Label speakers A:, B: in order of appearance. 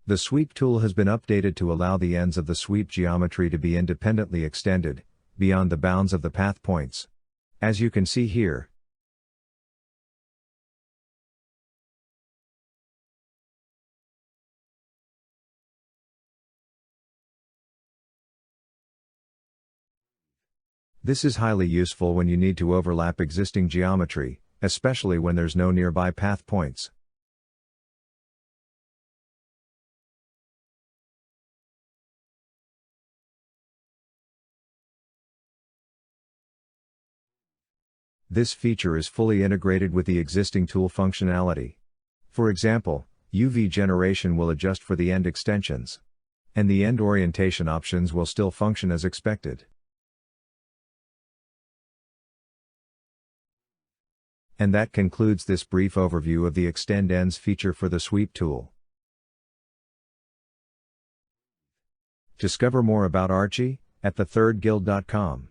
A: The sweep tool has been updated to allow the ends of the sweep geometry to be independently extended, beyond the bounds of the path points. As you can see here, this is highly useful when you need to overlap existing geometry, especially when there's no nearby path points. This feature is fully integrated with the existing tool functionality. For example, UV generation will adjust for the end extensions. And the end orientation options will still function as expected. And that concludes this brief overview of the Extend Ends feature for the Sweep tool. Discover more about Archie at thethirdguild.com.